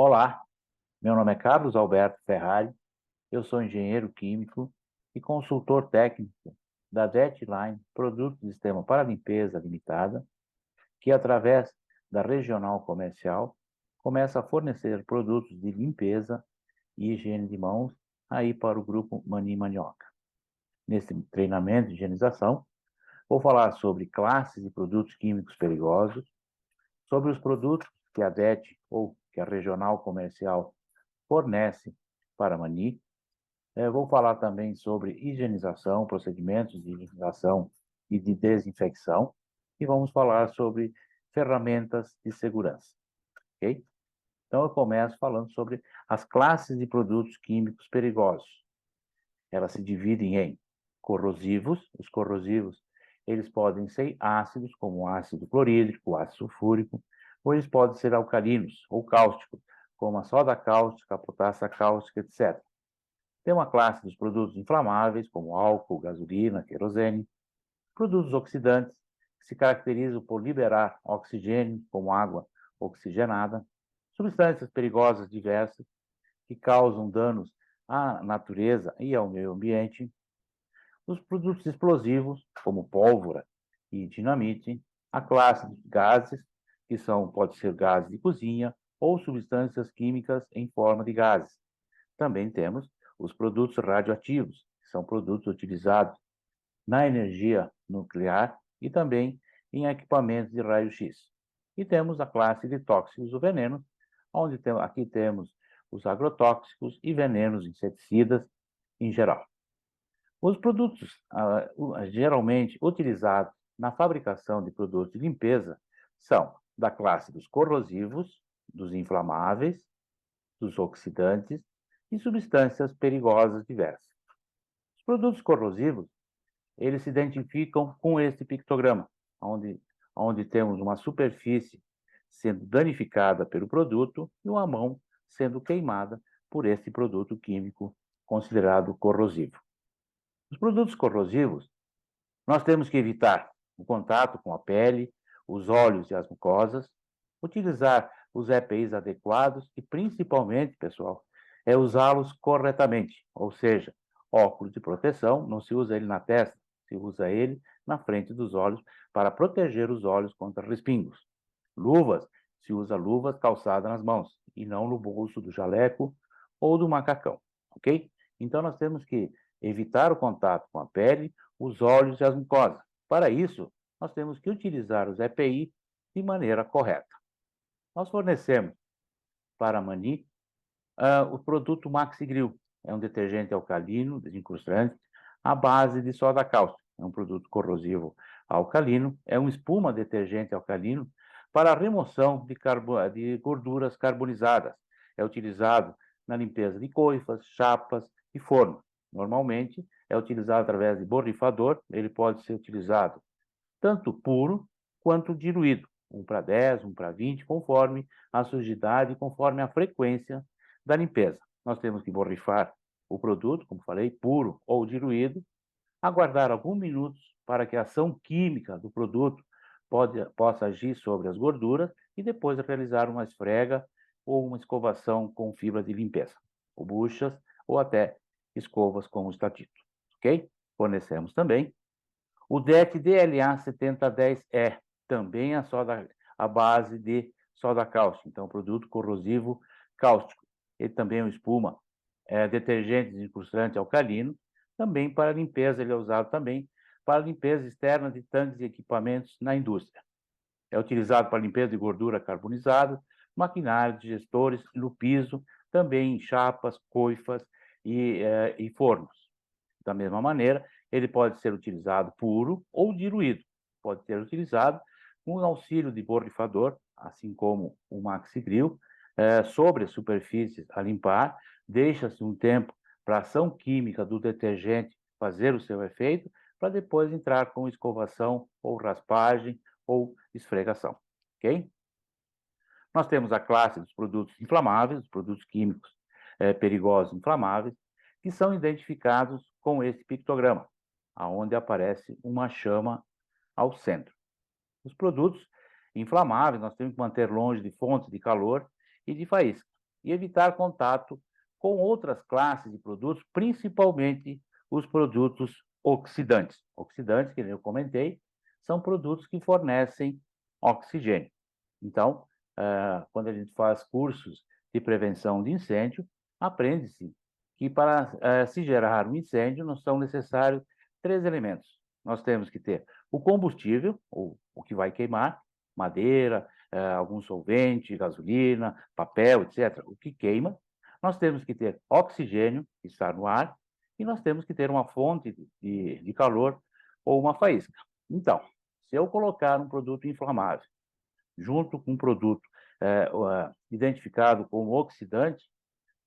Olá, meu nome é Carlos Alberto Ferrari, eu sou engenheiro químico e consultor técnico da Detline Produtos de Sistema para Limpeza Limitada, que através da Regional Comercial começa a fornecer produtos de limpeza e higiene de mãos aí para o grupo Mani Manioca. Nesse treinamento de higienização, vou falar sobre classes de produtos químicos perigosos, sobre os produtos que a DET ou que a Regional Comercial fornece para a Mani. Vou falar também sobre higienização, procedimentos de higienização e de desinfecção, e vamos falar sobre ferramentas de segurança, ok? Então, eu começo falando sobre as classes de produtos químicos perigosos. Elas se dividem em corrosivos. Os corrosivos, eles podem ser ácidos, como ácido clorídrico, ácido sulfúrico, ou eles podem ser alcalinos ou cáusticos, como a soda cáustica, a potássio cáustica, etc. Tem uma classe dos produtos inflamáveis, como álcool, gasolina, querosene. Produtos oxidantes, que se caracterizam por liberar oxigênio, como água oxigenada. Substâncias perigosas diversas, que causam danos à natureza e ao meio ambiente. Os produtos explosivos, como pólvora e dinamite. A classe de gases, que pode ser gases de cozinha ou substâncias químicas em forma de gases. Também temos os produtos radioativos, que são produtos utilizados na energia nuclear e também em equipamentos de raio-x. E temos a classe de tóxicos ou venenos, onde aqui temos os agrotóxicos e venenos inseticidas em geral. Os produtos geralmente utilizados na fabricação de produtos de limpeza são da classe dos corrosivos, dos inflamáveis, dos oxidantes e substâncias perigosas diversas. Os produtos corrosivos, eles se identificam com este pictograma, onde temos uma superfície sendo danificada pelo produto e uma mão sendo queimada por esse produto químico considerado corrosivo. Os produtos corrosivos, nós temos que evitar o contato com a pele, os olhos e as mucosas, utilizar os EPIs adequados e, principalmente, pessoal, usá-los corretamente, ou seja, óculos de proteção, não se usa ele na testa, se usa ele na frente dos olhos para proteger os olhos contra respingos. Luvas, se usa luvas calçadas nas mãos e não no bolso do jaleco ou do macacão, ok? Então, nós temos que evitar o contato com a pele, os olhos e as mucosas. Para isso, nós temos que utilizar os EPI de maneira correta. Nós fornecemos para a Mani o produto Maxigril. É um detergente alcalino, desincrustante, à base de soda cáustica. É um produto corrosivo alcalino, é um espuma detergente alcalino para a remoção de gorduras carbonizadas. É utilizado na limpeza de coifas, chapas e fornos. Normalmente, é utilizado através de borrifador. Ele pode ser utilizado tanto puro quanto diluído, 1:10, 1:20, conforme a sujidade e conforme a frequência da limpeza. Nós temos que borrifar o produto, como falei, puro ou diluído, aguardar alguns minutos para que a ação química do produto possa agir sobre as gorduras e depois realizar uma esfrega ou uma escovação com fibra de limpeza, ou buchas, ou até escovas com o estatito, ok? Fornecemos também o DET DLA 7010E, também a base de soda cáustica, então produto corrosivo cáustico. Ele também é uma espuma, detergente desencrustante alcalino, também para limpeza, ele é usado também para limpeza externa de tanques e equipamentos na indústria. É utilizado para limpeza de gordura carbonizada, maquinário, digestores, no piso, também em chapas, coifas e fornos. Da mesma maneira, ele pode ser utilizado puro ou diluído. Pode ser utilizado com o auxílio de borrifador, assim como o Maxigril, sobre as superfícies a limpar, deixa-se um tempo para a ação química do detergente fazer o seu efeito, para depois entrar com escovação ou raspagem ou esfregação, ok? Nós temos a classe dos produtos inflamáveis, os produtos químicos perigosos inflamáveis, que são identificados com esse pictograma, aonde aparece uma chama ao centro. Os produtos inflamáveis nós temos que manter longe de fontes de calor e de faísca. e evitar contato com outras classes de produtos, principalmente os produtos oxidantes. Oxidantes, que eu comentei, são produtos que fornecem oxigênio. Então, quando a gente faz cursos de prevenção de incêndio, aprende-se que para se gerar um incêndio não são necessários 3 elementos. Nós temos que ter o combustível, ou o que vai queimar, madeira, algum solvente, gasolina, papel, etc., o que queima. Nós temos que ter oxigênio, que está no ar, e nós temos que ter uma fonte de calor ou uma faísca. Então, se eu colocar um produto inflamável junto com um produto identificado como oxidante,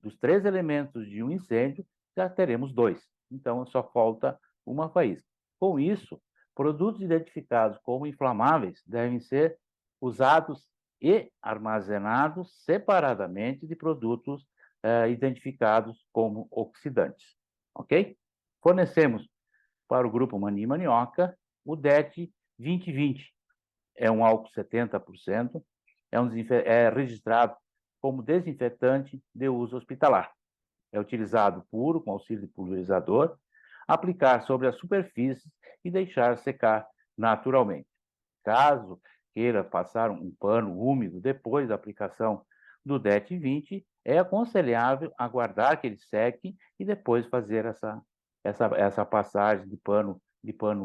dos 3 elementos de um incêndio, já teremos 2. Então, só falta uma faísca. Com isso, produtos identificados como inflamáveis devem ser usados e armazenados separadamente de produtos identificados como oxidantes. Ok? Fornecemos para o grupo Mani Manioca o DET 2020. É um álcool 70%, é registrado como desinfetante de uso hospitalar. É utilizado puro, com auxílio de pulverizador, aplicar sobre as superfícies e deixar secar naturalmente. Caso queira passar um pano úmido depois da aplicação do DET 20, é aconselhável aguardar que ele seque e depois fazer essa passagem de pano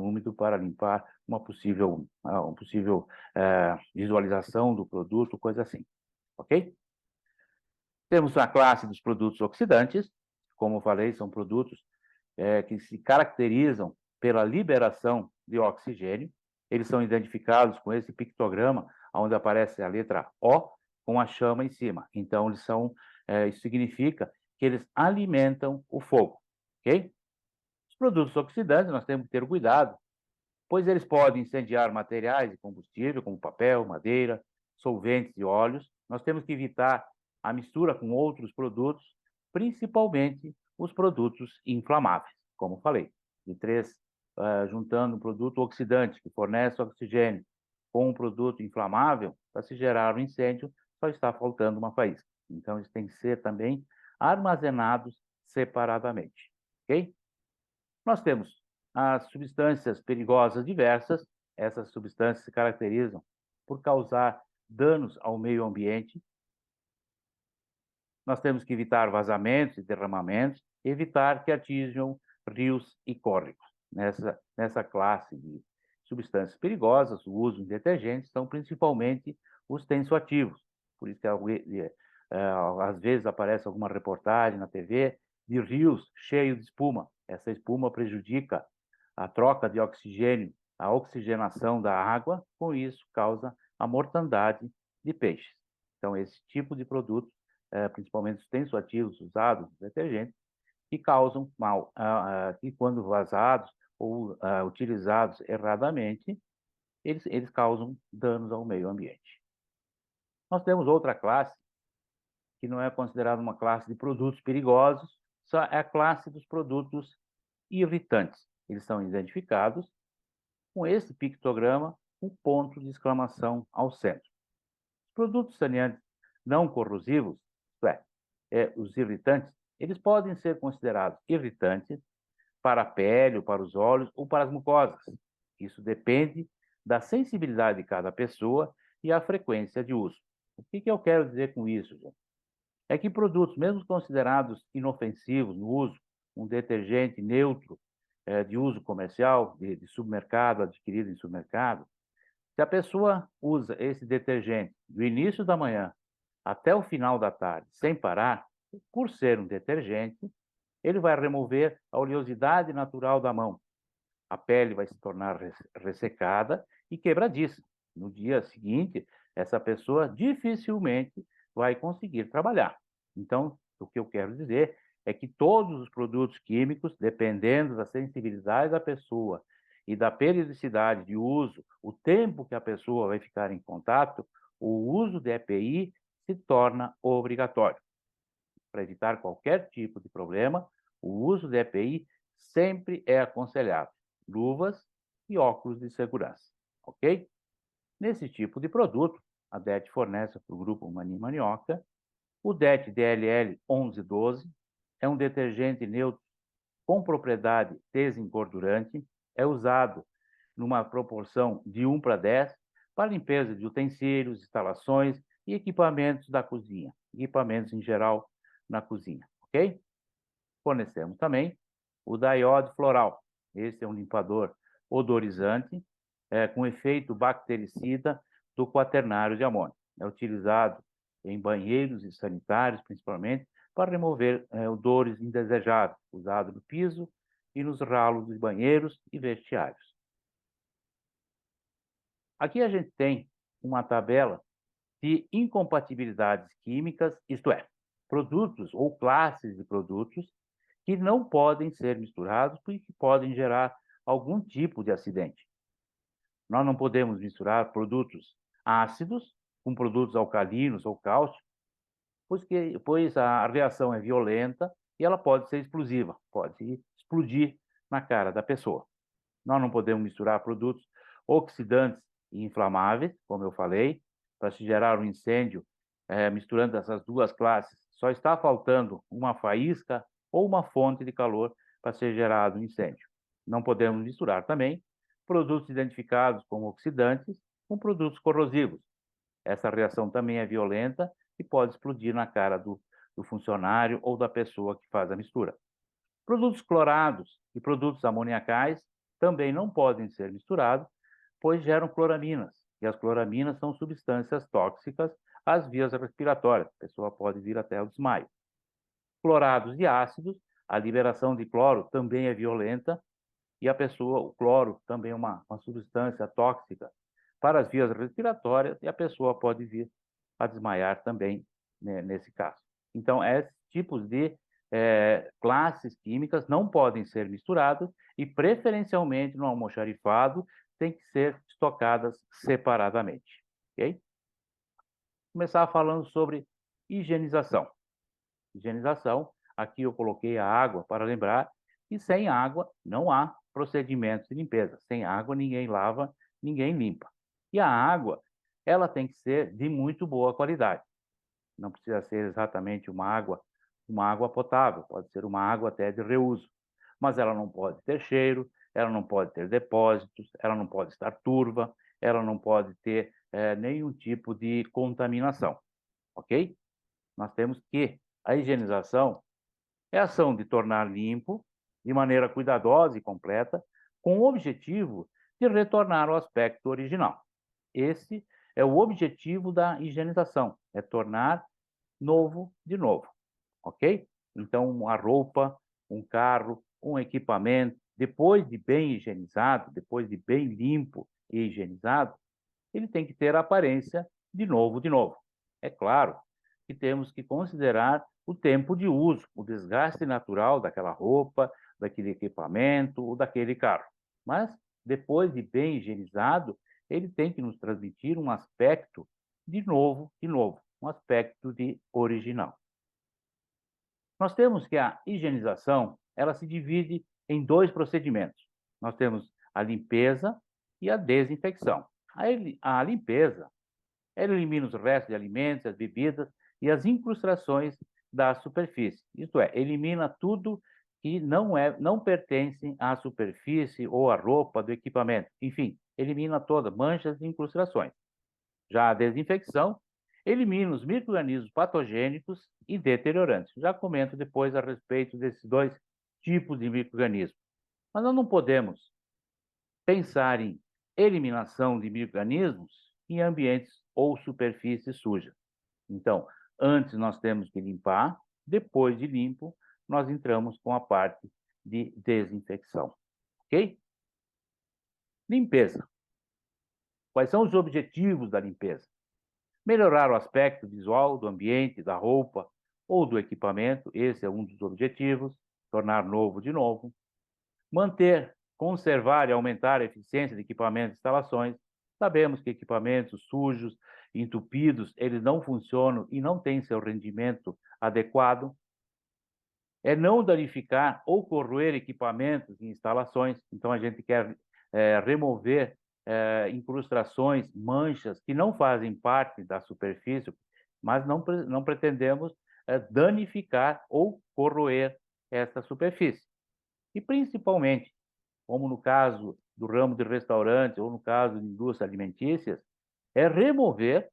úmido para limpar uma possível visualização do produto, coisa assim. Ok? Temos a classe dos produtos oxidantes, como eu falei, são produtos que se caracterizam pela liberação de oxigênio. Eles são identificados com esse pictograma, onde aparece a letra O com a chama em cima. Então, isso significa que eles alimentam o fogo, ok? Os produtos oxidantes, nós temos que ter cuidado, pois eles podem incendiar materiais de combustível, como papel, madeira, solventes e óleos. Nós temos que evitar a mistura com outros produtos, principalmente os produtos inflamáveis, como falei. De 3, juntando um produto oxidante, que fornece oxigênio, com um produto inflamável, para se gerar um incêndio, só está faltando uma faísca. Então, eles têm que ser também armazenados separadamente. Ok? Nós temos as substâncias perigosas diversas. Essas substâncias se caracterizam por causar danos ao meio ambiente. Nós temos que evitar vazamentos e derramamentos, evitar que atinjam rios e córregos. Nessa classe de substâncias perigosas, o uso em detergentes são principalmente os tensoativos. Por isso que às vezes aparece alguma reportagem na TV de rios cheios de espuma. Essa espuma prejudica a troca de oxigênio, a oxigenação da água, com isso causa a mortandade de peixes. Então, esse tipo de produto, principalmente os tensoativos usados nos detergentes, que causam mal, que quando vazados ou utilizados erradamente, eles causam danos ao meio ambiente. Nós temos outra classe, que não é considerada uma classe de produtos perigosos, só é a classe dos produtos irritantes. Eles são identificados com esse pictograma, um ponto de exclamação ao centro. Os produtos saneantes não corrosivos, isto os irritantes, eles podem ser considerados irritantes para a pele, para os olhos ou para as mucosas. Isso depende da sensibilidade de cada pessoa e a frequência de uso. O que eu quero dizer com isso, gente? É que produtos, mesmo considerados inofensivos no uso, um detergente neutro de uso comercial, de supermercado, adquirido em supermercado, se a pessoa usa esse detergente do início da manhã até o final da tarde, sem parar, por ser um detergente, ele vai remover a oleosidade natural da mão. A pele vai se tornar ressecada e quebradiça. No dia seguinte, essa pessoa dificilmente vai conseguir trabalhar. Então, o que eu quero dizer é que todos os produtos químicos, dependendo da sensibilidade da pessoa e da periodicidade de uso, o tempo que a pessoa vai ficar em contato, o uso de EPI se torna obrigatório. Para evitar qualquer tipo de problema, o uso de EPI sempre é aconselhável. Luvas e óculos de segurança, ok? Nesse tipo de produto, a DET fornece para o grupo Mani Manioca O DET DLL 1112 é um detergente neutro com propriedade desengordurante, é usado numa proporção de 1:10 para limpeza de utensílios, instalações e equipamentos da cozinha, equipamentos em geral na cozinha, ok? Fornecemos também o Diode Floral. Esse é um limpador odorizante com efeito bactericida do quaternário de amônio. É utilizado em banheiros e sanitários, principalmente, para remover odores indesejáveis, usado no piso e nos ralos dos banheiros e vestiários. Aqui a gente tem uma tabela de incompatibilidades químicas, isto é, produtos ou classes de produtos que não podem ser misturados porque podem gerar algum tipo de acidente. Nós não podemos misturar produtos ácidos com produtos alcalinos ou cáusticos, pois a reação é violenta e ela pode ser explosiva, pode explodir na cara da pessoa. Nós não podemos misturar produtos oxidantes e inflamáveis, como eu falei, para se gerar um incêndio, misturando essas duas classes. Só está faltando uma faísca ou uma fonte de calor para ser gerado um incêndio. Não podemos misturar também produtos identificados como oxidantes com produtos corrosivos. Essa reação também é violenta e pode explodir na cara do funcionário ou da pessoa que faz a mistura. Produtos clorados e produtos amoniacais também não podem ser misturados, pois geram cloraminas, e as cloraminas são substâncias tóxicas às vias respiratórias. A pessoa pode vir até o desmaio. Clorados e ácidos, a liberação de cloro também é violenta, e o cloro também é uma substância tóxica para as vias respiratórias, e a pessoa pode vir a desmaiar também, né, nesse caso. Então, esses tipos de classes químicas não podem ser misturados e, preferencialmente, no almoxarifado, tem que ser estocadas separadamente. Ok? Começar falando sobre higienização. Higienização, aqui eu coloquei a água para lembrar que sem água não há procedimentos de limpeza. Sem água ninguém lava, ninguém limpa. E a água, ela tem que ser de muito boa qualidade. Não precisa ser exatamente uma água potável, pode ser uma água até de reuso. Mas ela não pode ter cheiro, ela não pode ter depósitos, ela não pode estar turva, ela não pode ter nenhum tipo de contaminação, ok? Nós temos que a higienização é a ação de tornar limpo de maneira cuidadosa e completa, com o objetivo de retornar ao aspecto original. Esse é o objetivo da higienização, é tornar novo de novo, ok? Então, a roupa, um carro, um equipamento, depois de bem higienizado, depois de bem limpo e higienizado, ele tem que ter a aparência de novo de novo. É claro que temos que considerar o tempo de uso, o desgaste natural daquela roupa, daquele equipamento ou daquele carro. Mas, depois de bem higienizado, ele tem que nos transmitir um aspecto de novo, um aspecto de original. Nós temos que a higienização, ela se divide em dois procedimentos. Nós temos a limpeza e a desinfecção. A limpeza, ela elimina os restos de alimentos, as bebidas e as incrustações da superfície. Isto é, elimina tudo que não pertence à superfície ou à roupa do equipamento. Enfim, elimina todas manchas e incrustações. Já a desinfecção elimina os micro-organismos patogênicos e deteriorantes. Já comento depois a respeito desses dois tipos de micro-organismos. Mas nós não podemos pensar em eliminação de micro-organismos em ambientes ou superfícies sujas. Então, antes nós temos que limpar, depois de limpo, nós entramos com a parte de desinfecção. Ok? Limpeza. Quais são os objetivos da limpeza? Melhorar o aspecto visual do ambiente, da roupa ou do equipamento, esse é um dos objetivos, tornar novo de novo. Manter, conservar e aumentar a eficiência de equipamentos e instalações. Sabemos que equipamentos sujos, entupidos, eles não funcionam e não têm seu rendimento adequado. É não danificar ou corroer equipamentos e instalações. Então, a gente quer remover incrustações, manchas que não fazem parte da superfície, mas não pretendemos danificar ou corroer essa superfície. E principalmente, como no caso do ramo de restaurantes ou no caso de indústrias alimentícias, é remover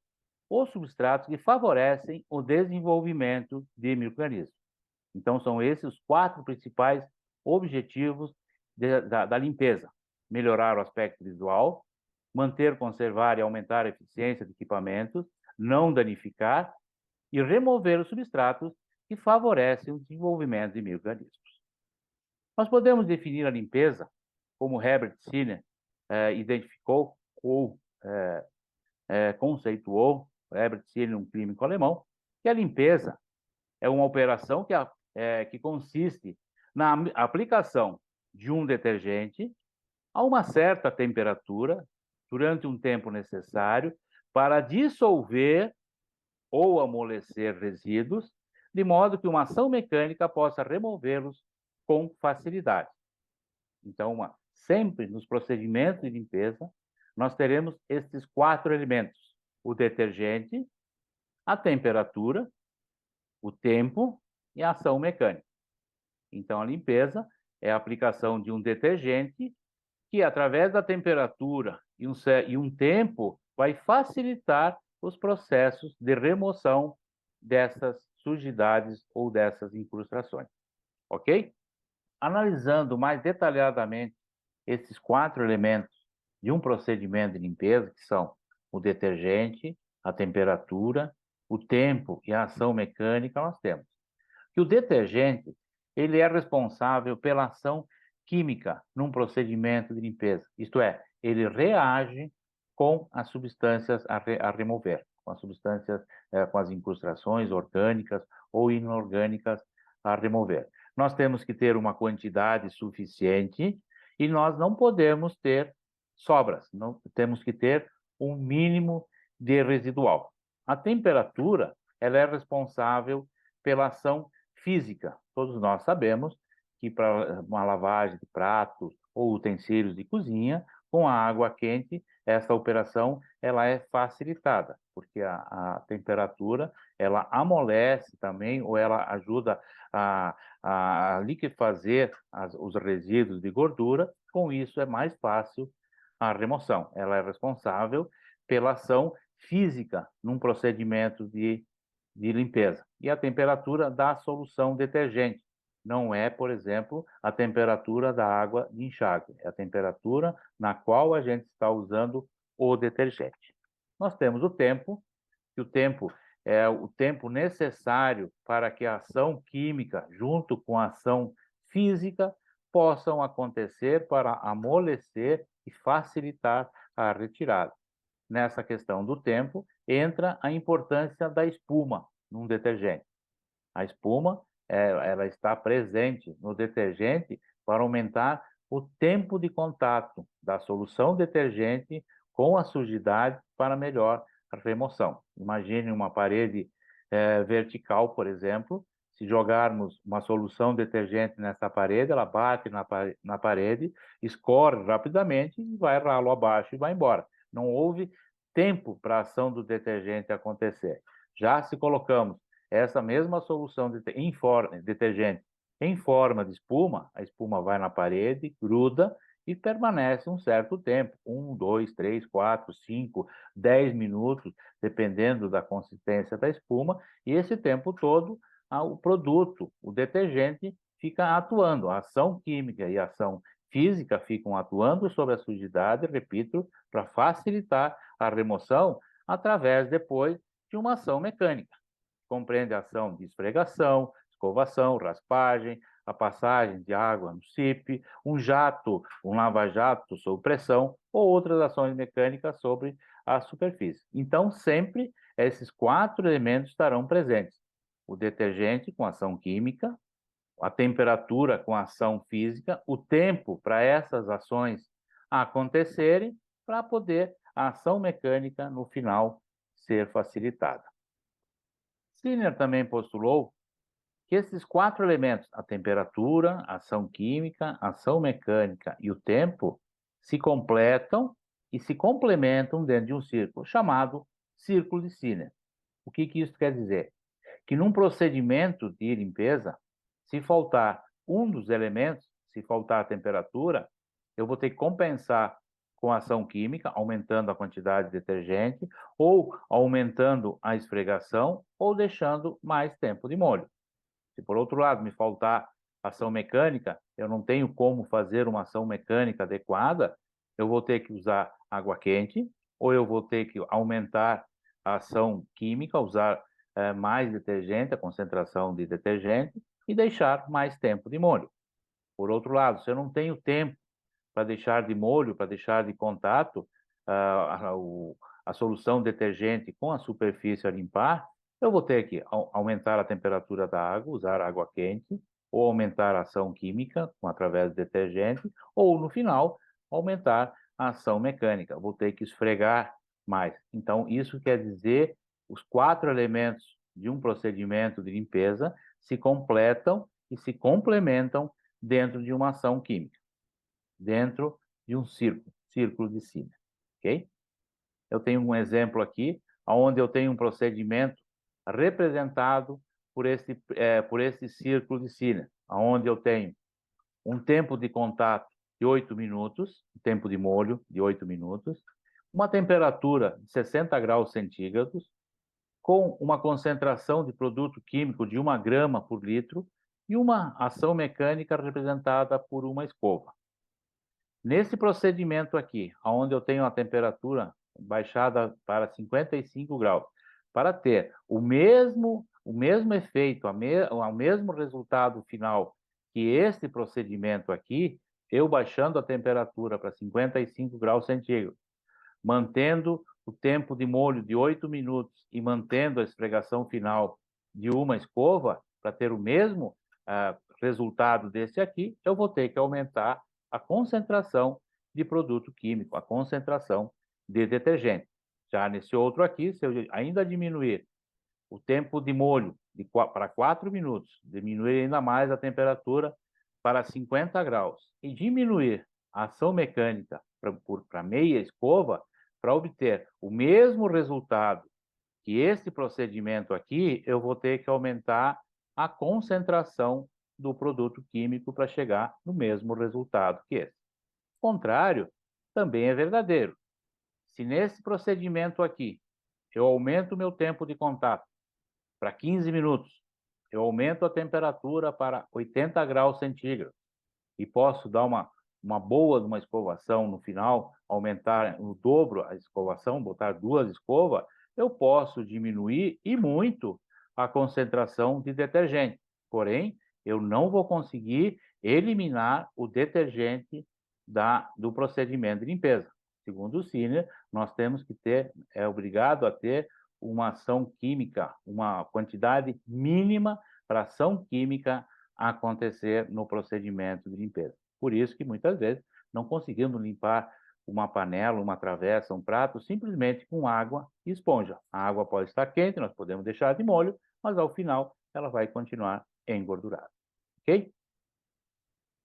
os substratos que favorecem o desenvolvimento de micro-organismos. Então, são esses os 4 principais objetivos da limpeza: melhorar o aspecto visual, manter, conservar e aumentar a eficiência de equipamentos, não danificar e remover os substratos que favorecem o desenvolvimento de micro-organismos. Nós podemos definir a limpeza, como Herbert Sinner identificou ou conceituou, Herbert Sinner, um químico alemão, que a limpeza é uma operação que consiste na aplicação de um detergente a uma certa temperatura durante um tempo necessário para dissolver ou amolecer resíduos, de modo que uma ação mecânica possa removê-los com facilidade. Então, sempre nos procedimentos de limpeza, nós teremos esses 4 elementos: o detergente, a temperatura, o tempo e a ação mecânica. Então, a limpeza é a aplicação de um detergente que, através da temperatura e um tempo, vai facilitar os processos de remoção dessas sujidades ou dessas incrustações. Ok? Analisando mais detalhadamente esses 4 elementos de um procedimento de limpeza, que são o detergente, a temperatura, o tempo e a ação mecânica, nós temos que o detergente ele é responsável pela ação química num procedimento de limpeza, isto é, ele reage com as substâncias a remover, com as substâncias, com as incrustações orgânicas ou inorgânicas a remover. Nós temos que ter uma quantidade suficiente e nós não podemos ter sobras, não temos que ter um mínimo de residual. A temperatura, ela é responsável pela ação física. Todos nós sabemos que para uma lavagem de pratos ou utensílios de cozinha, com a água quente, essa operação ela é facilitada, porque a temperatura ela amolece também, ou ela ajuda a liquefazer os resíduos de gordura, com isso é mais fácil a remoção. Ela é responsável pela ação física num procedimento de limpeza. E a temperatura da solução detergente. Não é, por exemplo, a temperatura da água de enxágue, é a temperatura na qual a gente está usando o detergente. Nós temos o tempo, que o tempo é o tempo necessário para que a ação química, junto com a ação física, possam acontecer para amolecer e facilitar a retirada. Nessa questão do tempo, entra a importância da espuma num detergente. A espuma, ela está presente no detergente para aumentar o tempo de contato da solução detergente com a sujidade para melhor remoção. Imagine uma parede vertical, por exemplo, se jogarmos uma solução detergente nessa parede, ela bate na parede, escorre rapidamente e vai ralo abaixo e vai embora. Não houve tempo para a ação do detergente acontecer. Já se colocamos essa mesma solução detergente em forma de espuma, a espuma vai na parede, gruda e permanece um certo tempo, 1, 2, 3, 4, 5, 10 minutos, dependendo da consistência da espuma, e esse tempo todo o produto, o detergente, fica atuando, a ação química e a ação física ficam atuando sobre a sujidade, repito, para facilitar a remoção através depois de uma ação mecânica. Compreende a ação de esfregação, escovação, raspagem, a passagem de água no CIP, um jato, um lava-jato sob pressão ou outras ações mecânicas sobre a superfície. Então, sempre esses 4 elementos estarão presentes: o detergente com ação química, a temperatura com ação física, o tempo para essas ações acontecerem, para poder a ação mecânica no final ser facilitada. Sinner também postulou que esses 4 elementos, a temperatura, a ação química, a ação mecânica e o tempo, se completam e se complementam dentro de um círculo, chamado círculo de Sinner. O que que isso quer dizer? Que num procedimento de limpeza, se faltar um dos elementos, se faltar a temperatura, eu vou ter que compensar com ação química, aumentando a quantidade de detergente, ou aumentando a esfregação, ou deixando mais tempo de molho. Se por outro lado me faltar ação mecânica, eu não tenho como fazer uma ação mecânica adequada, eu vou ter que usar água quente, ou eu vou ter que aumentar a ação química, usar mais detergente, a concentração de detergente, e deixar mais tempo de molho. Por outro lado, se eu não tenho tempo para deixar de molho, para deixar de contato a solução detergente com a superfície a limpar, eu vou ter que aumentar a temperatura da água, usar água quente, ou aumentar a ação química através do detergente, ou no final, aumentar a ação mecânica. Vou ter que esfregar mais. Então, isso quer dizer os 4 elementos de um procedimento de limpeza se completam e se complementam dentro de uma ação química, dentro de um círculo de Sina, ok? Eu tenho um exemplo aqui, onde eu tenho um procedimento representado por esse círculo de Sina, onde eu tenho um tempo de contato de 8 minutos, tempo de molho de 8 minutos, uma temperatura de 60 graus centígrados, com uma concentração de produto químico de 1 grama por litro e uma ação mecânica representada por uma escova. Nesse procedimento aqui, onde eu tenho a temperatura baixada para 55 graus, para ter o mesmo efeito, o mesmo resultado final que este procedimento aqui, eu baixando a temperatura para 55 graus centígrados, mantendo o tempo de molho de 8 minutos e mantendo a esfregação final de uma escova, para ter o mesmo resultado desse aqui, eu vou ter que aumentar a concentração de produto químico, a concentração de detergente. Já nesse outro aqui, se eu ainda diminuir o tempo de molho para 4 minutos, diminuir ainda mais a temperatura para 50 graus e diminuir a ação mecânica para meia escova, para obter o mesmo resultado que esse procedimento aqui, eu vou ter que aumentar a concentração do produto químico para chegar no mesmo resultado que esse. O contrário também é verdadeiro. Se nesse procedimento aqui eu aumento o meu tempo de contato para 15 minutos, eu aumento a temperatura para 80 graus centígrados e posso dar uma boa uma escovação no final, aumentar o dobro a escovação, botar 2 escovas, eu posso diminuir e muito a concentração de detergente. Porém, eu não vou conseguir eliminar o detergente do procedimento de limpeza. Segundo o Sinner, nós temos que ter, é obrigado a ter uma ação química, uma quantidade mínima para ação química acontecer no procedimento de limpeza. Por isso que muitas vezes não conseguimos limpar uma panela, uma travessa, um prato, simplesmente com água e esponja. A água pode estar quente, nós podemos deixar de molho, mas ao final ela vai continuar engordurada. Ok?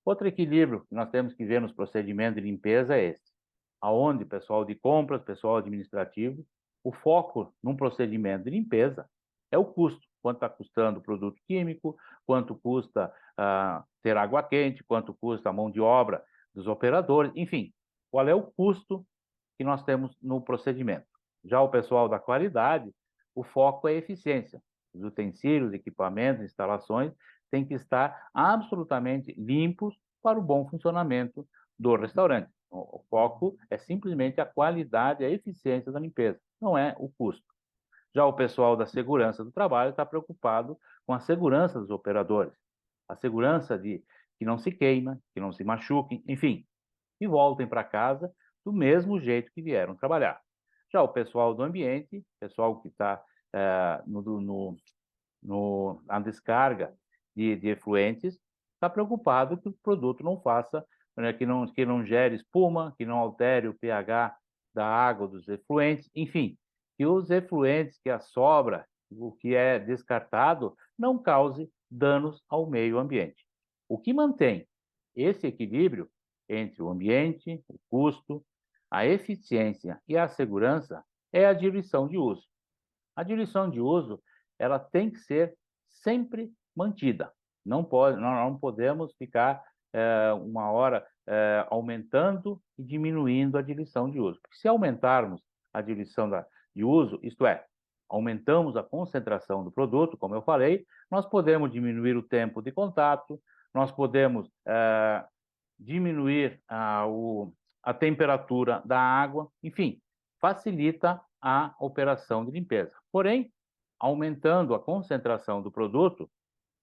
Outro equilíbrio que nós temos que ver nos procedimentos de limpeza é esse, aonde pessoal de compras, pessoal administrativo, o foco num procedimento de limpeza é o custo, quanto está custando o produto químico, quanto custa ter água quente, quanto custa a mão de obra dos operadores, enfim, qual é o custo que nós temos no procedimento. Já o pessoal da qualidade, o foco é a eficiência. Os utensílios, equipamentos, instalações têm que estar absolutamente limpos para o bom funcionamento do restaurante. O foco é simplesmente a qualidade e a eficiência da limpeza, não é o custo. Já o pessoal da segurança do trabalho está preocupado com a segurança dos operadores, a segurança de que não se queima, que não se machuquem, enfim, e voltem para casa do mesmo jeito que vieram trabalhar. Já o pessoal do ambiente, pessoal que está na descarga de efluentes, está preocupado que o produto não faça, né, que não gere espuma, que não altere o pH da água, dos efluentes, enfim, que os efluentes, que a sobra, o que é descartado, não cause danos ao meio ambiente. O que mantém esse equilíbrio entre o ambiente, o custo, a eficiência e a segurança é a diluição de uso. A diluição de uso, ela tem que ser sempre mantida. Nós não podemos ficar uma hora aumentando e diminuindo a diluição de uso. Porque se aumentarmos a diluição de uso, isto é, aumentamos a concentração do produto, como eu falei, nós podemos diminuir o tempo de contato, nós podemos diminuir a temperatura da água, enfim, facilita a operação de limpeza. Porém, aumentando a concentração do produto,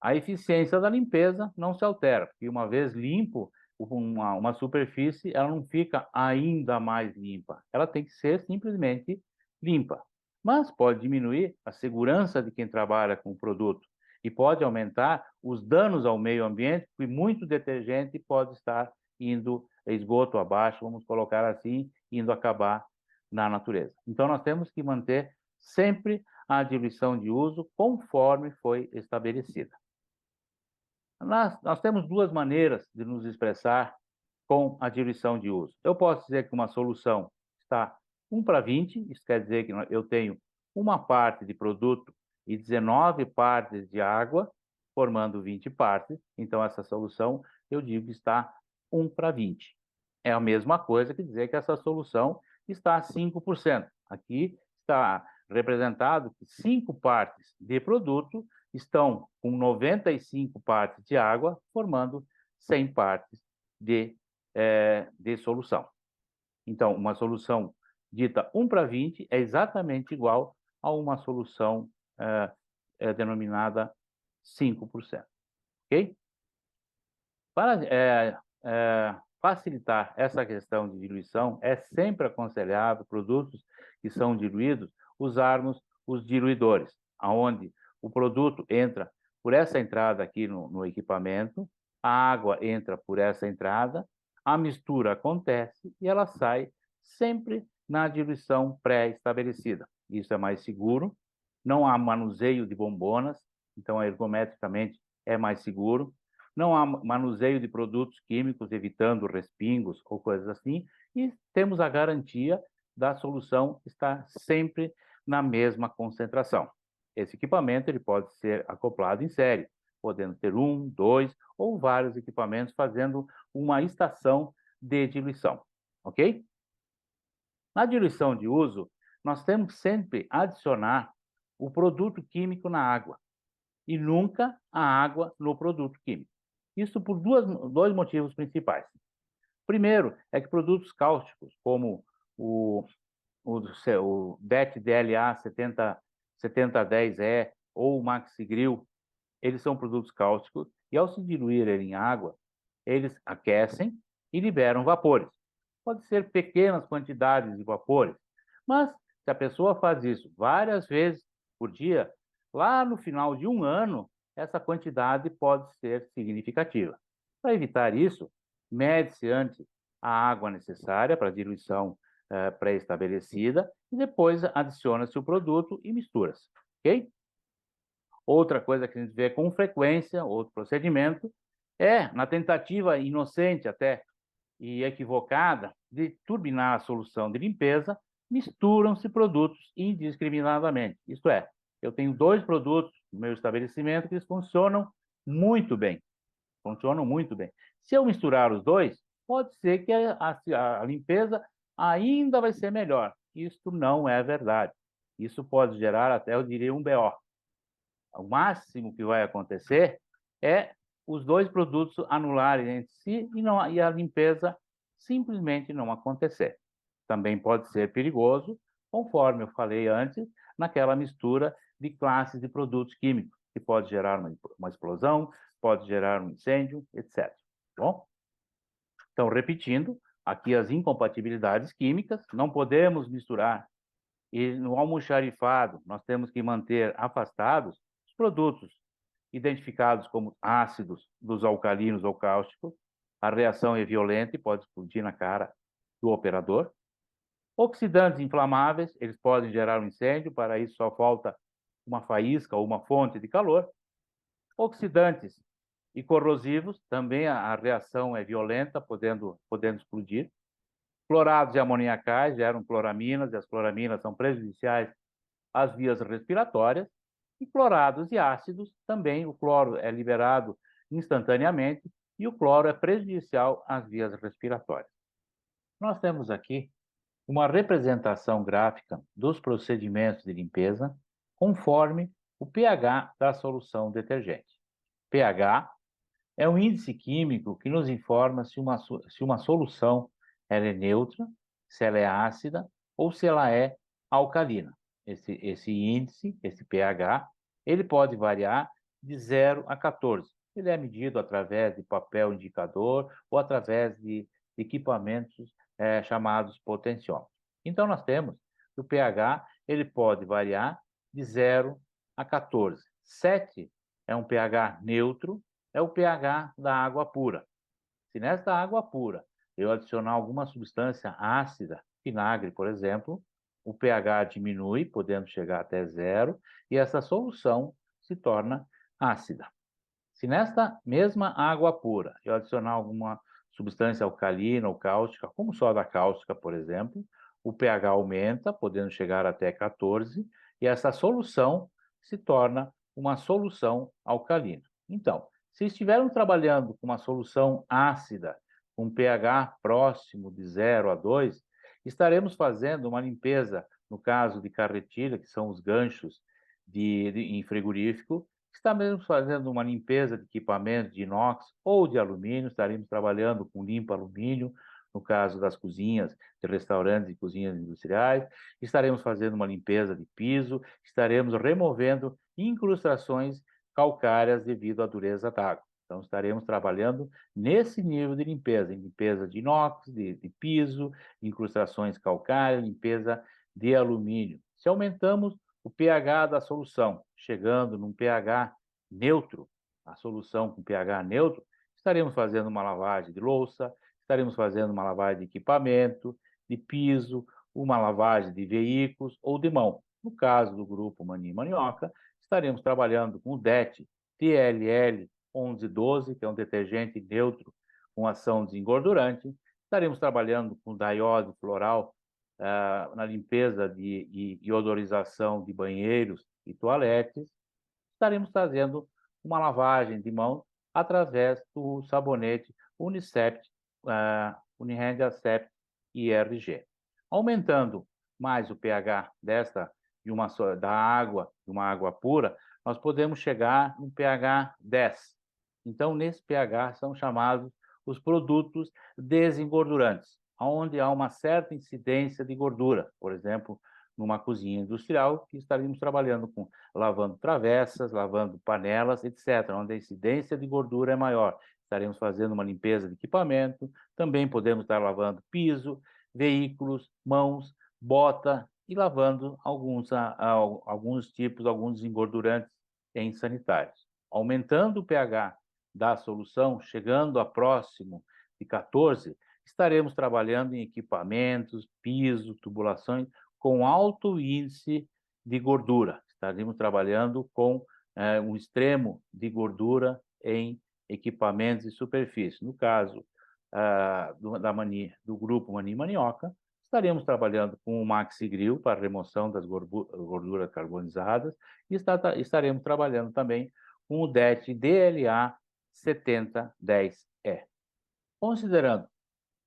a eficiência da limpeza não se altera, porque uma vez limpo uma superfície, ela não fica ainda mais limpa, ela tem que ser simplesmente limpa. Mas pode diminuir a segurança de quem trabalha com o produto e pode aumentar os danos ao meio ambiente, porque muito detergente pode estar indo esgoto abaixo, vamos colocar assim, indo acabar na natureza. Então, nós temos que manter sempre a diluição de uso conforme foi estabelecida. Nós temos duas maneiras de nos expressar com a diluição de uso. Eu posso dizer que uma solução está 1:20, isso quer dizer que eu tenho uma parte de produto e 19 partes de água, formando 20 partes. Então, essa solução, eu digo que está 1:20. É a mesma coisa que dizer que essa solução está a 5%. Aqui está representado que 5 partes de produto estão com 95 partes de água, formando 100 partes de solução. Então, uma solução dita 1:20 é exatamente igual a uma solução denominada 5%. Ok? Para facilitar essa questão de diluição, é sempre aconselhável produtos que são diluídos usarmos os diluidores, aonde o produto entra por essa entrada aqui no equipamento, a água entra por essa entrada, a mistura acontece e ela sai sempre na diluição pré-estabelecida. Isso é mais seguro, não há manuseio de bombonas, então ergometricamente é mais seguro, não há manuseio de produtos químicos evitando respingos ou coisas assim, e temos a garantia da solução estar sempre na mesma concentração. Esse equipamento ele pode ser acoplado em série, podendo ter um, dois ou vários equipamentos fazendo uma estação de diluição, ok? Na diluição de uso, nós temos sempre adicionar o produto químico na água e nunca a água no produto químico. Isso por dois motivos principais. Primeiro, é que produtos cáusticos, como o DET-DLA 7010E ou o Maxigril, eles são produtos cáusticos e, ao se diluírem em água, eles aquecem e liberam vapores. Pode ser pequenas quantidades de vapores, mas se a pessoa faz isso várias vezes por dia, lá no final de um ano, essa quantidade pode ser significativa. Para evitar isso, mede-se antes a água necessária para a diluição pré-estabelecida e depois adiciona-se o produto e mistura-se, ok? Outra coisa que a gente vê com frequência, outro procedimento, é, na tentativa inocente até e equivocada de turbinar a solução de limpeza, misturam-se produtos indiscriminadamente. Isto é, eu tenho dois produtos no meu estabelecimento que eles funcionam muito bem. Funcionam muito bem. Se eu misturar os dois, pode ser que a limpeza ainda vai ser melhor. Isto não é verdade. Isso pode gerar até, eu diria, um BO. O máximo que vai acontecer é os dois produtos anularem entre si e a limpeza simplesmente não acontecer. Também pode ser perigoso, conforme eu falei antes, naquela mistura de classes de produtos químicos, que pode gerar uma explosão, pode gerar um incêndio, etc. Bom? Então, repetindo, aqui as incompatibilidades químicas, não podemos misturar. E no almoxarifado, nós temos que manter afastados os produtos identificados como ácidos dos alcalinos ou cáusticos. A reação é violenta e pode explodir na cara do operador. Oxidantes inflamáveis, eles podem gerar um incêndio, para isso só falta uma faísca ou uma fonte de calor. Oxidantes e corrosivos, também a reação é violenta, podendo explodir. Clorados e amoniacais geram cloraminas, e as cloraminas são prejudiciais as vias respiratórias, e clorados e ácidos, também o cloro é liberado instantaneamente e o cloro é prejudicial às vias respiratórias. Nós temos aqui uma representação gráfica dos procedimentos de limpeza conforme o pH da solução detergente. pH é um índice químico que nos informa se uma solução ela é neutra, se ela é ácida ou se ela é alcalina. Esse índice, esse pH, ele pode variar de 0 a 14. Ele é medido através de papel indicador ou através de equipamentos chamados potenciômetros. Então, nós temos que o pH ele pode variar de 0 a 14. 7 é um pH neutro, é o pH da água pura. Se nesta água pura eu adicionar alguma substância ácida, vinagre, por exemplo, o pH diminui, podendo chegar até 0, e essa solução se torna ácida. Se nesta mesma água pura eu adicionar alguma substância alcalina ou cáustica, como soda cáustica, por exemplo, o pH aumenta, podendo chegar até 14, e essa solução se torna uma solução alcalina. Então, se estivermos trabalhando com uma solução ácida, com pH próximo de 0 a 2, estaremos fazendo uma limpeza, no caso de carretilha, que são os ganchos em frigorífico, estaremos fazendo uma limpeza de equipamentos de inox ou de alumínio, estaremos trabalhando com limpa alumínio, no caso das cozinhas de restaurantes e cozinhas industriais, estaremos fazendo uma limpeza de piso, estaremos removendo incrustações calcárias devido à dureza da água. Então, estaremos trabalhando nesse nível de limpeza, em limpeza de inox, de piso, incrustações calcárias, limpeza de alumínio. Se aumentamos o pH da solução, chegando num pH neutro, a solução com pH neutro, estaremos fazendo uma lavagem de louça, estaremos fazendo uma lavagem de equipamento, de piso, uma lavagem de veículos ou de mão. No caso do grupo Mani Manioca, estaremos trabalhando com o DET TLL 1112, que é um detergente neutro com ação desengordurante. Estaremos trabalhando com dióxido floral na limpeza e odorização de banheiros e toaletes. Estaremos fazendo uma lavagem de mãos através do sabonete Unicept, Unihand Acept IRG. Aumentando mais o pH da água, de uma água pura, nós podemos chegar no pH 10. Então, nesse pH são chamados os produtos desengordurantes, onde há uma certa incidência de gordura, por exemplo, numa cozinha industrial, que estaríamos trabalhando com lavando travessas, lavando panelas, etc., onde a incidência de gordura é maior. Estaremos fazendo uma limpeza de equipamento, também podemos estar lavando piso, veículos, mãos, bota e lavando alguns tipos, alguns engordurantes em sanitários. Aumentando o pH da solução, chegando a próximo de 14, estaremos trabalhando em equipamentos, piso, tubulações com alto índice de gordura. Estaremos trabalhando com um extremo de gordura em equipamentos e superfícies. No caso do grupo Mani Manioca, estaremos trabalhando com o Maxi Grill para remoção das gorduras carbonizadas e estaremos trabalhando também com o DET DLA 7010E. Considerando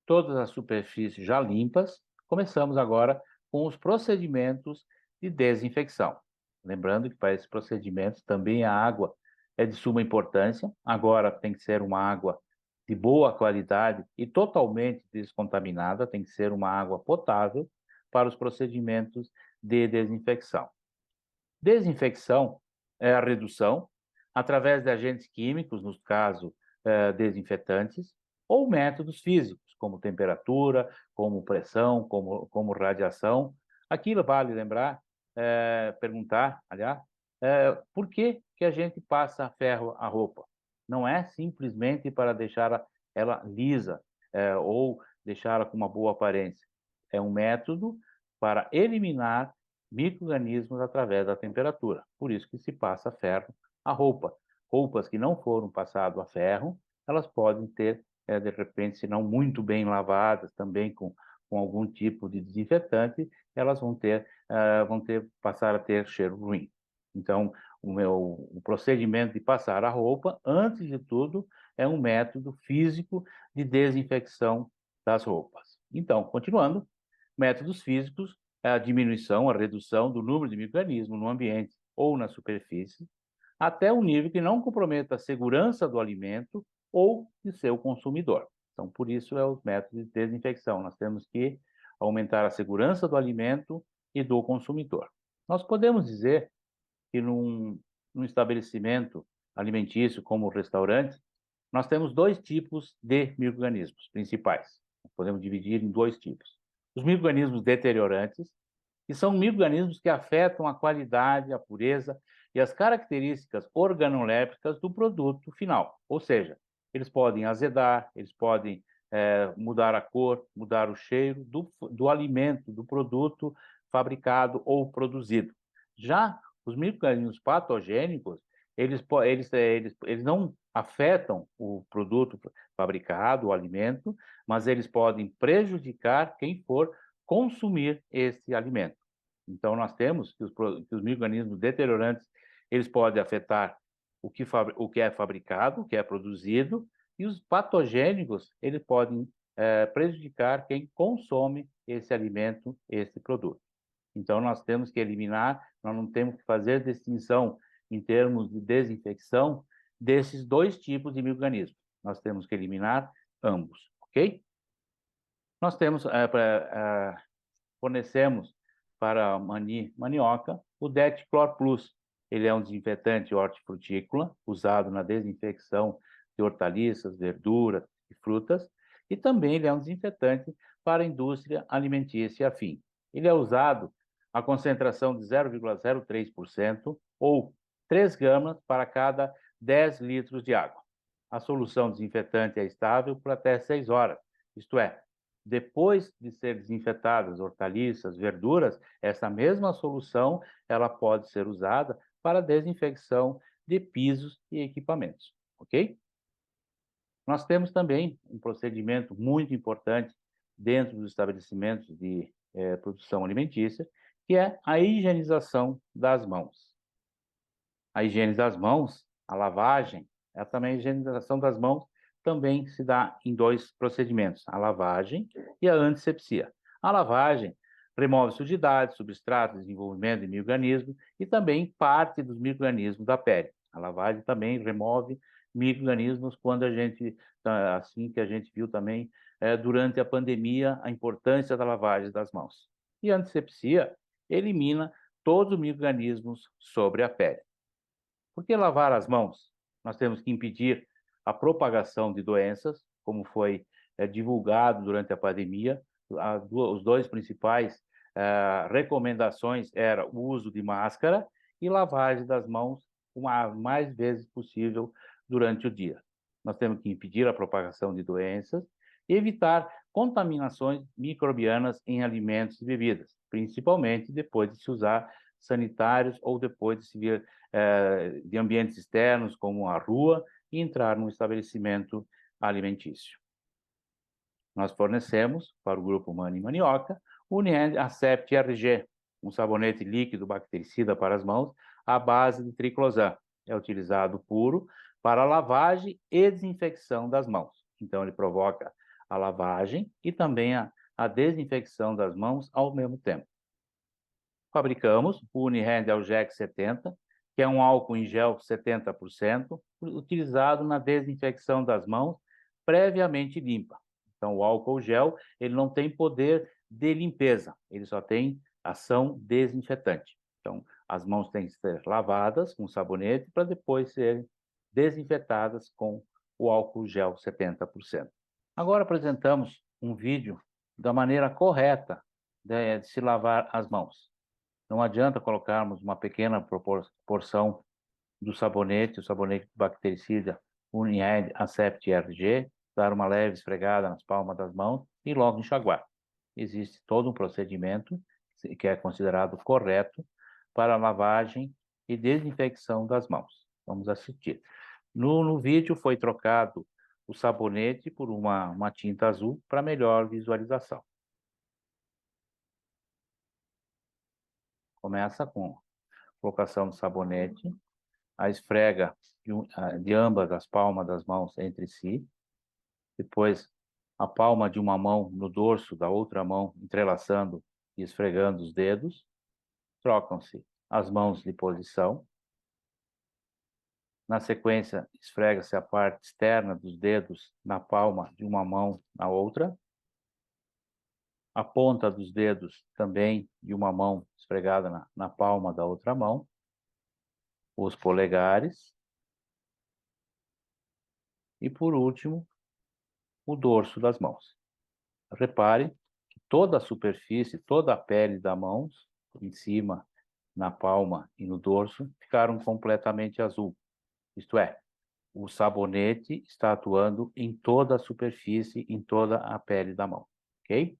todas as superfícies já limpas, começamos agora com os procedimentos de desinfecção. Lembrando que para esses procedimentos também a água é de suma importância. Agora tem que ser uma água de boa qualidade e totalmente descontaminada, tem que ser uma água potável para os procedimentos de desinfecção. Desinfecção é a redução através de agentes químicos, no caso, desinfetantes, ou métodos físicos, como temperatura, como pressão, como radiação. Aquilo vale lembrar, perguntar, aliás, por que a gente passa ferro à roupa? Não é simplesmente para deixar ela lisa, ou deixá-la com uma boa aparência. É um método para eliminar micro-organismos através da temperatura. Por isso que se passa ferro à roupa. Roupas que não foram passadas a ferro, elas podem ter, de repente, se não muito bem lavadas, também com com algum tipo de desinfetante, elas passar a ter cheiro ruim. Então, o procedimento de passar a roupa, antes de tudo, é um método físico de desinfecção das roupas. Então, continuando, métodos físicos é a diminuição, a redução do número de micro-organismos no ambiente ou na superfície, até um nível que não comprometa a segurança do alimento ou de seu consumidor. Então, por isso é os métodos de desinfecção. Nós temos que aumentar a segurança do alimento e do consumidor. Nós podemos dizer que num estabelecimento alimentício como o restaurante, nós temos dois tipos de micro-organismos principais. Podemos dividir em dois tipos. Os micro-organismos deteriorantes, que são micro-organismos que afetam a qualidade, a pureza e as características organolépticas do produto final. Ou seja, eles podem azedar, eles podem mudar a cor, mudar o cheiro do alimento, do produto fabricado ou produzido. Já os micro-organismos patogênicos, eles não afetam o produto fabricado, o alimento, mas eles podem prejudicar quem for consumir esse alimento. Então, nós temos que os micro-organismos deteriorantes, eles podem afetar o que é fabricado, o que é produzido, e os patogênicos, eles podem prejudicar quem consome esse alimento, esse produto. Então, nós temos que eliminar, nós não temos que fazer distinção em termos de desinfecção desses dois tipos de micro-organismos. Nós temos que eliminar ambos, ok? Nós fornecemos para a manioca o Det-Clor Plus. Ele é um desinfetante hortifrutícola, usado na desinfecção de hortaliças, verduras e frutas, e também ele é um desinfetante para a indústria alimentícia e afim. Ele é usado a concentração de 0,03% ou 3 gramas para cada 10 litros de água. A solução desinfetante é estável por até 6 horas, isto é, depois de ser desinfetadas hortaliças, verduras, essa mesma solução ela pode ser usada para desinfecção de pisos e equipamentos, ok? Nós temos também um procedimento muito importante dentro dos estabelecimentos de produção alimentícia, que é a higienização das mãos. A higiene das mãos, a lavagem, também a higienização das mãos também se dá em dois procedimentos, a lavagem e a antisepsia. A lavagem remove sujidades, substratos, desenvolvimento de micro-organismos e também parte dos micro-organismos da pele. A lavagem também remove micro-organismos quando assim que a gente viu também durante a pandemia, a importância da lavagem das mãos. E a antisepsia elimina todos os micro-organismos sobre a pele. Por que lavar as mãos? Nós temos que impedir a propagação de doenças, como foi divulgado durante a pandemia. Os dois principais recomendações eram o uso de máscara e lavagem das mãos mais vezes possível durante o dia. Nós temos que impedir a propagação de doenças e evitar contaminações microbianas em alimentos e bebidas, principalmente depois de se usar sanitários ou depois de se vir de ambientes externos, como a rua, e entrar num estabelecimento alimentício. Nós fornecemos para o grupo Mani Manioca o Uniend Acept RG, um sabonete líquido bactericida para as mãos à base de triclosan. É utilizado puro para a lavagem e desinfecção das mãos. Então, ele provoca a lavagem e também a desinfecção das mãos ao mesmo tempo. Fabricamos o Unihand Algec 70, que é um álcool em gel 70%, utilizado na desinfecção das mãos previamente limpa. Então, o álcool gel, ele não tem poder de limpeza, ele só tem ação desinfetante. Então, as mãos têm que ser lavadas com sabonete para depois serem desinfetadas com o álcool gel 70%. Agora apresentamos um vídeo da maneira correta de se lavar as mãos. Não adianta colocarmos uma pequena porção do sabonete, o sabonete bactericida Unied Acept RG, dar uma leve esfregada nas palmas das mãos e logo enxaguar. Existe todo um procedimento que é considerado correto para a lavagem e desinfecção das mãos. Vamos assistir. No vídeo foi trocado o sabonete por uma tinta azul para melhor visualização. Começa com colocação do sabonete, a esfrega de ambas as palmas das mãos entre si, depois a palma de uma mão no dorso da outra mão, entrelaçando e esfregando os dedos, trocam-se as mãos de posição. Na sequência, esfrega-se a parte externa dos dedos na palma de uma mão na outra, a ponta dos dedos também de uma mão esfregada na palma da outra mão, os polegares e, por último, o dorso das mãos. Repare que toda a superfície, toda a pele da mão, em cima, na palma e no dorso, ficaram completamente azul. Isto é, o sabonete está atuando em toda a superfície, em toda a pele da mão, ok?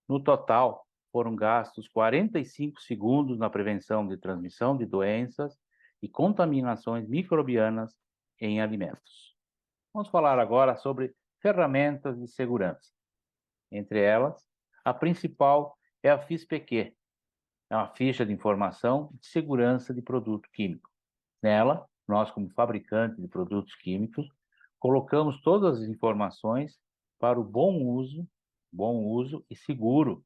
No total, foram gastos 45 segundos na prevenção de transmissão de doenças e contaminações microbianas em alimentos. Vamos falar agora sobre ferramentas de segurança. Entre elas, a principal é a FISPQ, é uma ficha de informação de segurança de produto químico. Nela, nós, como fabricante de produtos químicos, colocamos todas as informações para o bom uso e seguro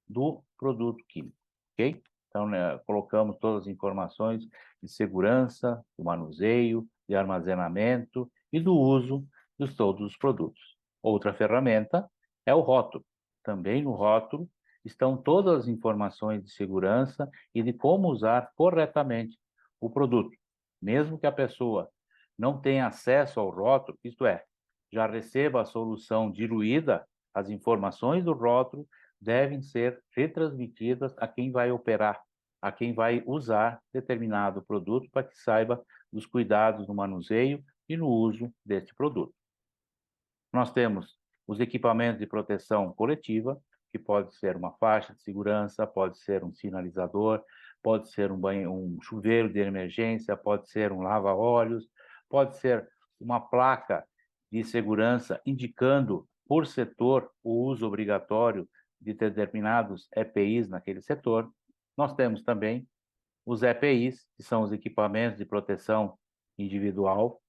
do produto químico, ok? Então, né, colocamos todas as informações de segurança, do manuseio, de armazenamento e do uso de todos os produtos. Outra ferramenta é o rótulo. Também no rótulo estão todas as informações de segurança e de como usar corretamente o produto. Mesmo que a pessoa não tenha acesso ao rótulo, isto é, já receba a solução diluída, as informações do rótulo devem ser retransmitidas a quem vai operar, a quem vai usar determinado produto, para que saiba dos cuidados no manuseio e no uso deste produto. Nós temos os equipamentos de proteção coletiva, que pode ser uma faixa de segurança, pode ser um sinalizador, pode ser um chuveiro de emergência, pode ser um lava-óleos, pode ser uma placa de segurança indicando por setor o uso obrigatório de determinados EPIs naquele setor. Nós temos também os EPIs, que são os equipamentos de proteção individual,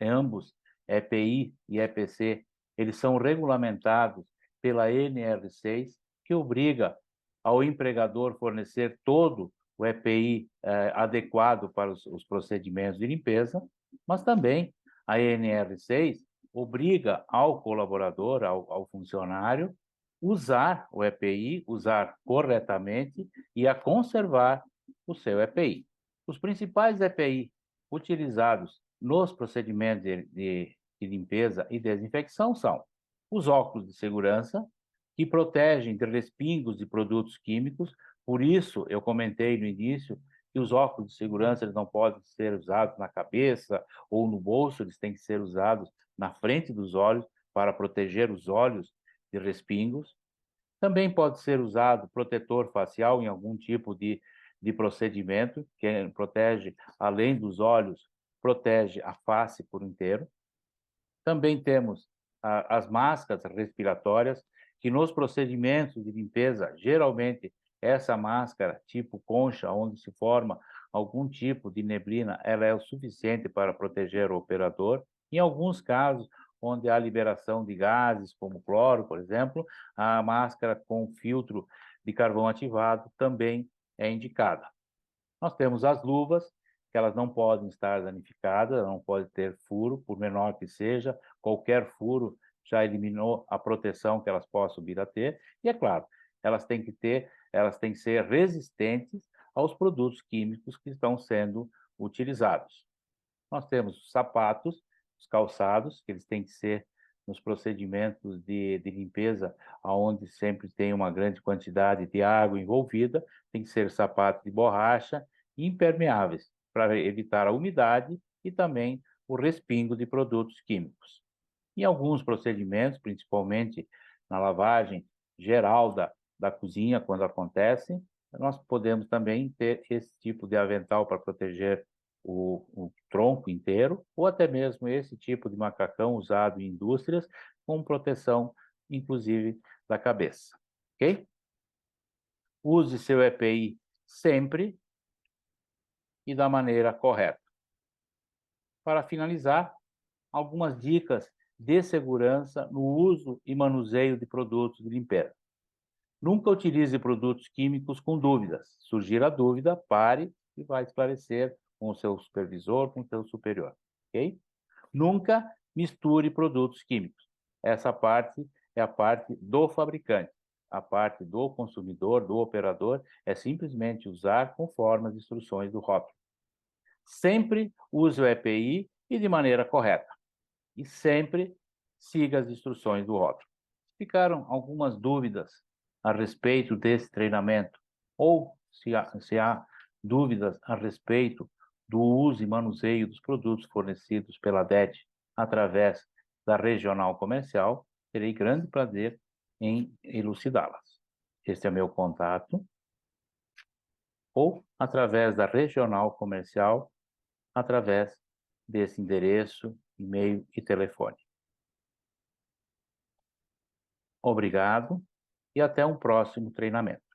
ambos, EPI e EPC, eles são regulamentados pela NR6, que obriga ao empregador fornecer todo o EPI adequado para os procedimentos de limpeza, mas também a NR6 obriga ao colaborador, ao funcionário, usar o EPI, usar corretamente e a conservar o seu EPI. Os principais EPI utilizados nos procedimentos de limpeza e desinfecção são os óculos de segurança, que protegem de respingos de produtos químicos. Por isso, eu comentei no início que os óculos de segurança eles não podem ser usados na cabeça ou no bolso, eles têm que ser usados na frente dos olhos para proteger os olhos de respingos. Também pode ser usado protetor facial em algum tipo de procedimento, que protege, além dos olhos, protege a face por inteiro. Também temos as máscaras respiratórias, que nos procedimentos de limpeza, geralmente, essa máscara tipo concha, onde se forma algum tipo de neblina, ela é o suficiente para proteger o operador. Em alguns casos, onde há liberação de gases, como cloro, por exemplo, a máscara com filtro de carvão ativado também é indicada. Nós temos as luvas, que elas não podem estar danificadas, não pode ter furo, por menor que seja, qualquer furo já eliminou a proteção que elas possam vir a ter, e é claro, elas têm que ser resistentes aos produtos químicos que estão sendo utilizados. Nós temos os sapatos, os calçados, que eles têm que ser nos procedimentos de limpeza, onde sempre tem uma grande quantidade de água envolvida, tem que ser sapatos de borracha impermeáveis, para evitar a umidade e também o respingo de produtos químicos. Em alguns procedimentos, principalmente na lavagem geral da cozinha, quando acontece, nós podemos também ter esse tipo de avental para proteger o tronco inteiro, ou até mesmo esse tipo de macacão usado em indústrias, com proteção, inclusive, da cabeça. Ok? Use seu EPI sempre e da maneira correta. Para finalizar, algumas dicas de segurança no uso e manuseio de produtos de limpeza. Nunca utilize produtos químicos com dúvidas. Surgir a dúvida, pare e vai esclarecer com o seu supervisor, com o seu superior, ok? Nunca misture produtos químicos. Essa parte é a parte do fabricante. A parte do consumidor, do operador, é simplesmente usar conforme as instruções do rótulo. Sempre use o EPI e de maneira correta. E sempre siga as instruções do rótulo. Ficaram algumas dúvidas a respeito desse treinamento? Ou se há dúvidas a respeito do uso e manuseio dos produtos fornecidos pela DET através da regional comercial, terei grande prazer em elucidá-las. Este é meu contato, ou através da regional comercial, através desse endereço, e-mail e telefone. Obrigado e até um próximo treinamento.